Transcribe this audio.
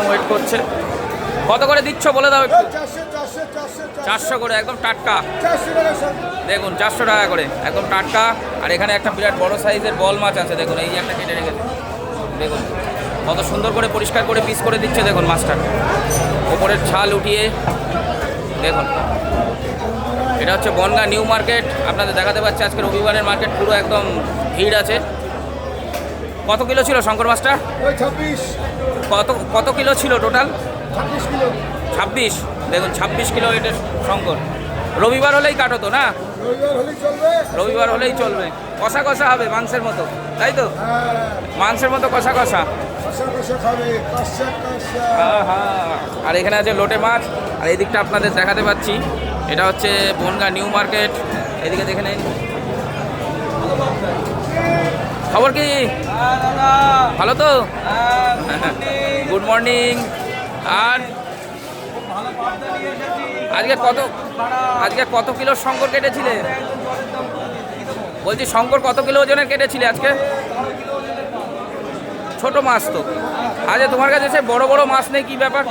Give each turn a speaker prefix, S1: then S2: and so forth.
S1: Wait করছে। কত করে দিচ্ছ বলে দাও একটু। 400 করে একদম টাটকা, দেখুন 400 টাকা করে একদম টাটকা। আর এখানে একটা বিরাট বড় সাইজের বল মাছ আছে, দেখুন এই যে একটা কেটে রেখেছে, দেখুন কত সুন্দর করে পরিষ্কার করে পিস করে দিচ্ছে, দেখুন মাছটা ওপরের ছাল উঠিয়ে। দেখুন এটা হচ্ছে বনগাঁ নিউ মার্কেট, আপনাদের দেখাতে পাচ্ছি আজকে রবিবারের মার্কেট পুরো একদম ভিড় আছে। কত কিলো ছিল শঙ্কর মাছটা? কত কিলো ছিল টোটাল? 26। দেখুন 26 কিলো এটা শঙ্কর। রবিবার হলেই কাটো তো না? রবিবার হলেই চলবে। কষা কষা হবে মাংসের মতো, তাই তো? মাংসের মতো কষা কষা। আর এখানে আছে লোটে মাছ। আর এই দিকটা আপনাদের দেখাতে পাচ্ছি, এটা হচ্ছে বনগাঁ নিউ মার্কেট। এদিকে দেখে নিন। খবর কি? ভালো তো? Good morning. আর আজকে কত কিলো শঙ্কর কেটেছিলে? বলছি শঙ্কর কত কিলো ওজনের কেটেছিলে আজকে? ছোট মাছ তো। আচ্ছা তোমার কাছে সে বড় বড় মাছ নেই, কি ব্যাপার?